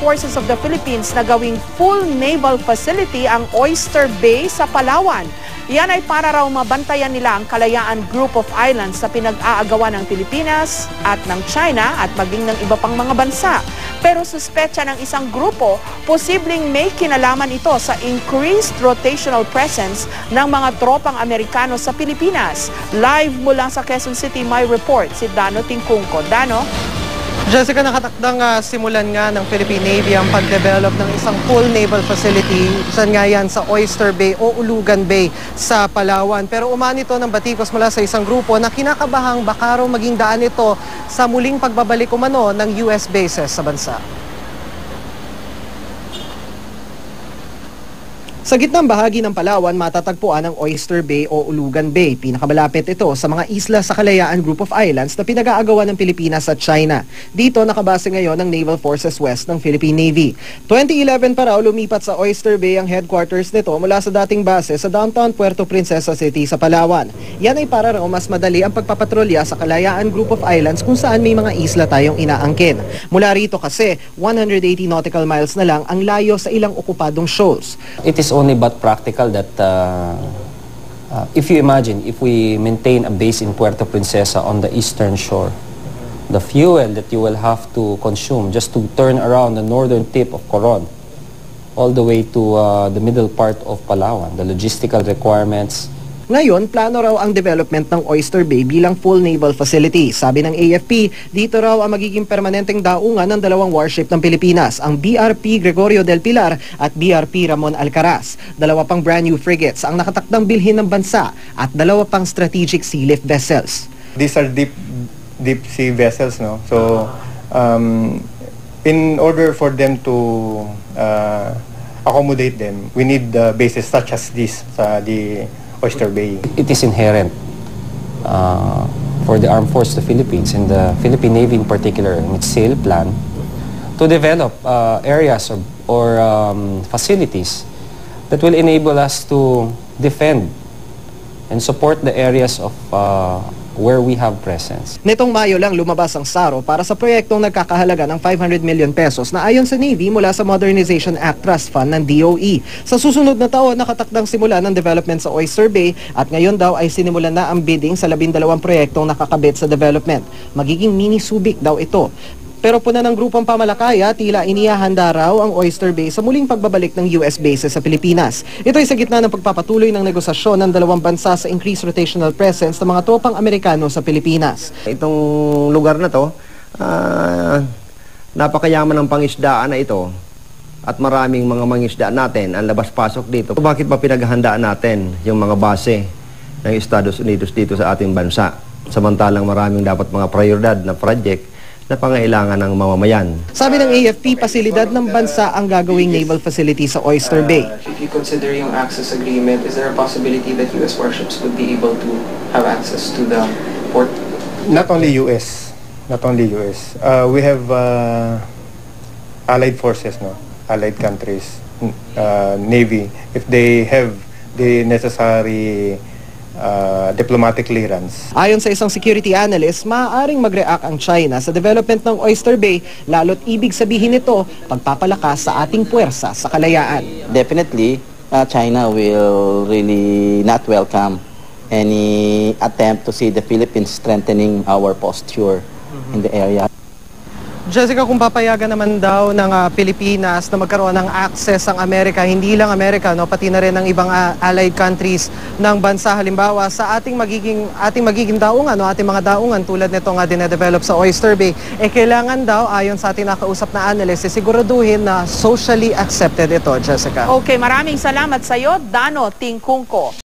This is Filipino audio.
Forces of the Philippines na gawing full naval facility ang Oyster Bay sa Palawan. Yan ay para raw mabantayan nila ang Kalayaan Group of Islands sa pinag-aagawan ng Pilipinas at ng China at maging ng iba pang mga bansa. Pero suspecha ng isang grupo, posibleng may kinalaman ito sa increased rotational presence ng mga tropang Amerikano sa Pilipinas. Live mula sa Quezon City, may report si Dano Tingkungko. Dano? Jessica, nakatakdang simulan nga ng Philippine Navy ang pag-develop ng isang full naval facility. Saan nga yan sa Oyster Bay o Ulugan Bay sa Palawan. Pero umanito ng batikos mula sa isang grupo na kinakabahang baka raw maging daan ito sa muling pagbabalik umano ng US bases sa bansa. Sa gitnang bahagi ng Palawan, matatagpuan ang Oyster Bay o Ulugan Bay. Pinakamalapit ito sa mga isla sa Kalayaan Group of Islands na pinag-aagawan ng Pilipinas at China. Dito nakabase ngayon ang Naval Forces West ng Philippine Navy. 2011 pa raw lumipat sa Oyster Bay ang headquarters nito mula sa dating base sa downtown Puerto Princesa City sa Palawan. Yan ay para raw mas madali ang pagpapatrolya sa Kalayaan Group of Islands kung saan may mga isla tayong inaangkin. Mula rito kasi, 180 nautical miles na lang ang layo sa ilang okupadong shoals. It is only but practical that if you imagine, if we maintain a base in Puerto Princesa on the eastern shore, the fuel that you will have to consume just to turn around the northern tip of Coron all the way to the middle part of Palawan, the logistical requirements. Ngayon, plano raw ang development ng Oyster Bay bilang full naval facility. Sabi ng AFP, dito raw ang magiging permanenteng daungan ng dalawang warship ng Pilipinas, ang BRP Gregorio del Pilar at BRP Ramon Alcaraz. Dalawa pang brand new frigates ang nakatakdang bilhin ng bansa at dalawa pang strategic sea lift vessels. These are deep sea vessels, no? So, in order for them to accommodate them, we need bases such as this sa the Oyster Bay. It is inherent for the Armed Forces of the Philippines and the Philippine Navy in particular in its SAIL plan to develop areas or facilities that will enable us to defend and support the areas of where we have presence. Nitong Mayo lang lumabas ang SARO para sa proyektong nagkakahalaga ng 500 million pesos na ayon sa Navy mula sa Modernization Act Trust Fund ng DOE. Sa susunod na taon, nakatakdang simula ng development sa Oyster Bay at ngayon daw ay sinimulan na ang bidding sa 12 proyektong nakakabit sa development. Magiging mini Subic daw ito. Pero puna ng grupong pamalakaya, tila inihahanda raw ang Oyster Bay sa muling pagbabalik ng US bases sa Pilipinas. Ito ay sa gitna ng pagpapatuloy ng negosasyon ng dalawang bansa sa increased rotational presence ng mga tropang Amerikano sa Pilipinas. Itong lugar na to, napakayaman ng pangisdaan na ito at maraming mga mangisda natin ang labas-pasok dito. Bakit ba pinaghahandaan natin yung mga base ng Estados Unidos dito sa ating bansa? Samantalang maraming dapat mga prioridad na project na pangailangan ng mamamayan. Sabi ng AFP, pasilidad ng bansa ang gagawing naval facility sa Oyster Bay. If you consider yung access agreement, is there a possibility that US warships would be able to have access to the port? Not only US. We have allied forces, no? Allied countries, Navy. If they have the necessary diplomatic clearance. Ayon sa isang security analyst, maaaring mag-react ang China sa development ng Oyster Bay, lalo't ibig sabihin nito pagpapalakas sa ating puwersa sa kalayaan. Definitely, China will really not welcome any attempt to see the Philippines strengthening our posture in the area. Jessica, kung papayagan naman daw ng Pilipinas na magkaroon ng access ang Amerika, hindi lang Amerika, no, pati na rin ng ibang allied countries ng bansa, halimbawa sa ating magiging daungan, no, ating mga daungan tulad nito nga dinedevelop sa Oyster Bay, kailangan daw, ayon sa ating nakausap na analyst, siguraduhin na socially accepted ito, Jessica. Okay, maraming salamat sa iyo, Dano Tingkungko.